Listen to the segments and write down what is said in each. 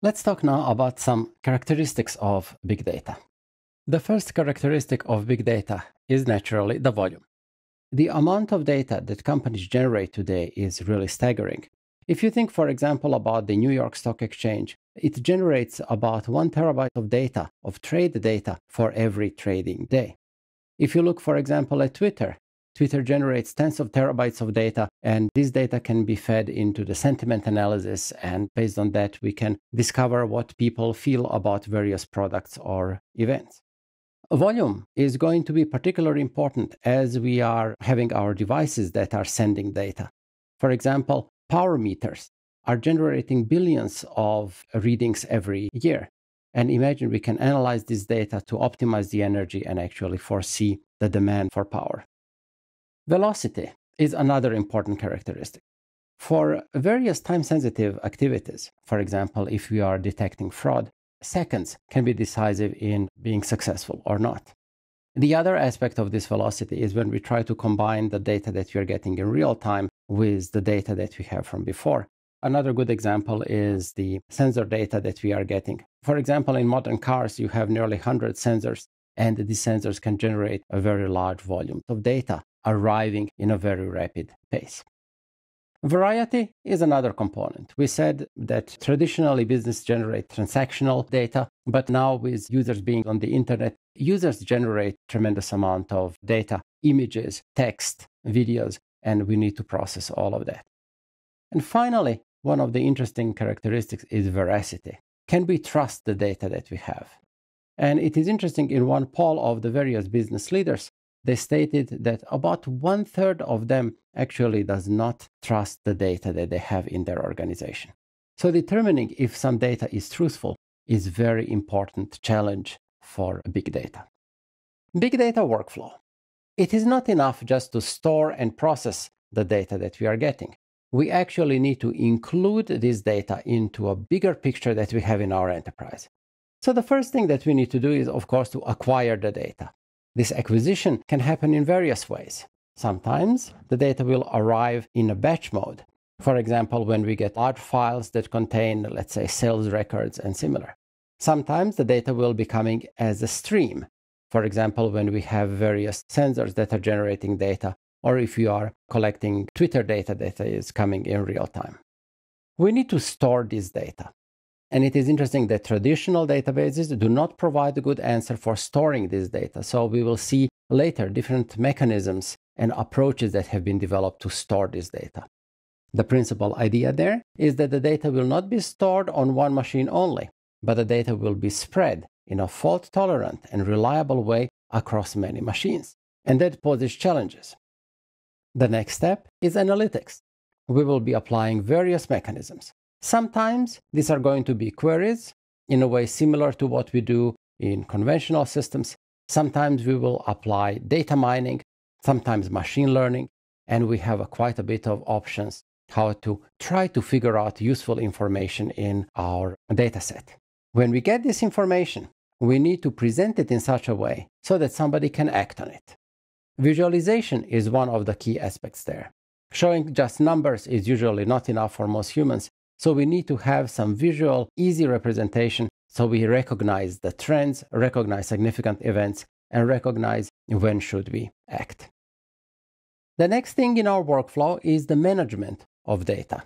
Let's talk now about some characteristics of big data. The first characteristic of big data is naturally the volume. The amount of data that companies generate today is really staggering. If you think, for example, about the New York Stock Exchange, it generates about 1 terabyte of data, of trade data, for every trading day. If you look, for example, at Twitter, Twitter generates tens of terabytes of data, and this data can be fed into the sentiment analysis, and based on that, we can discover what people feel about various products or events. Volume is going to be particularly important as we are having our devices that are sending data. For example, power meters are generating billions of readings every year. And imagine we can analyze this data to optimize the energy and actually foresee the demand for power. Velocity is another important characteristic. For various time-sensitive activities, for example, if we are detecting fraud, seconds can be decisive in being successful or not. The other aspect of this velocity is when we try to combine the data that we are getting in real time with the data that we have from before. Another good example is the sensor data that we are getting. For example, in modern cars, you have nearly 100 sensors, and these sensors can generate a very large volume of data arriving in a very rapid pace. Variety is another component. We said that traditionally business generate transactional data, but now with users being on the internet, users generate tremendous amount of data, images, text, videos, and we need to process all of that. And finally, one of the interesting characteristics is veracity. Can we trust the data that we have? And it is interesting, in one poll of the various business leaders, they stated that about 1/3 of them actually does not trust the data that they have in their organization. So determining if some data is truthful is a very important challenge for big data. Big data workflow. It is not enough just to store and process the data that we are getting. We actually need to include this data into a bigger picture that we have in our enterprise. So the first thing that we need to do is, of course, to acquire the data. This acquisition can happen in various ways. Sometimes the data will arrive in a batch mode. For example, when we get large files that contain, let's say, sales records and similar. Sometimes the data will be coming as a stream. For example, when we have various sensors that are generating data, or if you are collecting Twitter data that is coming in real time. We need to store this data. And it is interesting that traditional databases do not provide a good answer for storing this data. So we will see later different mechanisms and approaches that have been developed to store this data. The principal idea there is that the data will not be stored on one machine only, but the data will be spread in a fault-tolerant and reliable way across many machines. And that poses challenges. The next step is analytics. We will be applying various mechanisms. Sometimes these are going to be queries in a way similar to what we do in conventional systems. Sometimes we will apply data mining, sometimes machine learning, and we have quite a bit of options how to try to figure out useful information in our data set. When we get this information, we need to present it in such a way so that somebody can act on it. Visualization is one of the key aspects there. Showing just numbers is usually not enough for most humans. So we need to have some visual, easy representation so we recognize the trends, recognize significant events, and recognize when should we act. The next thing in our workflow is the management of data.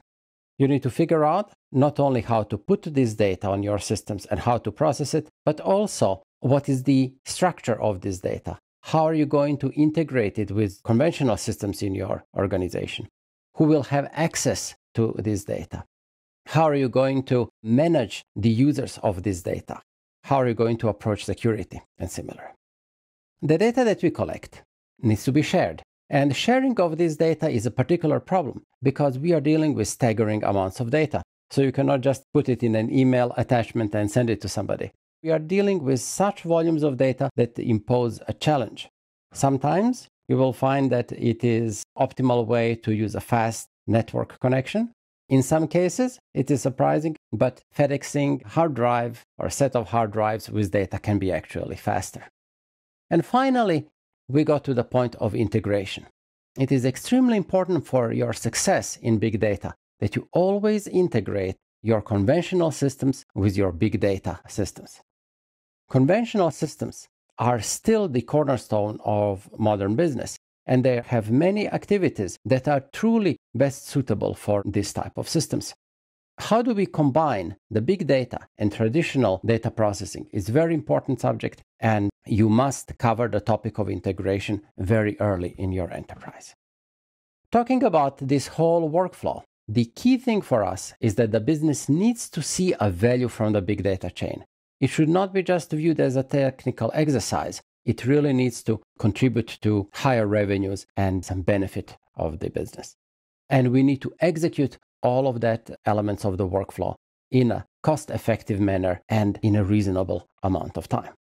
You need to figure out not only how to put this data on your systems and how to process it, but also what is the structure of this data. How are you going to integrate it with conventional systems in your organization? Who will have access to this data? How are you going to manage the users of this data? How are you going to approach security and similar? The data that we collect needs to be shared. And sharing of this data is a particular problem because we are dealing with staggering amounts of data. So you cannot just put it in an email attachment and send it to somebody. We are dealing with such volumes of data that impose a challenge. Sometimes you will find that it is optimal way to use a fast network connection. In some cases, it is surprising, but FedExing hard drive or a set of hard drives with data can be actually faster. And finally, we got to the point of integration. It is extremely important for your success in big data that you always integrate your conventional systems with your big data systems. Conventional systems are still the cornerstone of modern business, and they have many activities that are truly best suitable for this type of systems. How do we combine the big data and traditional data processing is a very important subject, and you must cover the topic of integration very early in your enterprise. Talking about this whole workflow, the key thing for us is that the business needs to see a value from the big data chain. It should not be just viewed as a technical exercise. It really needs to contribute to higher revenues and some benefit of the business. And we need to execute all of that elements of the workflow in a cost-effective manner and in a reasonable amount of time.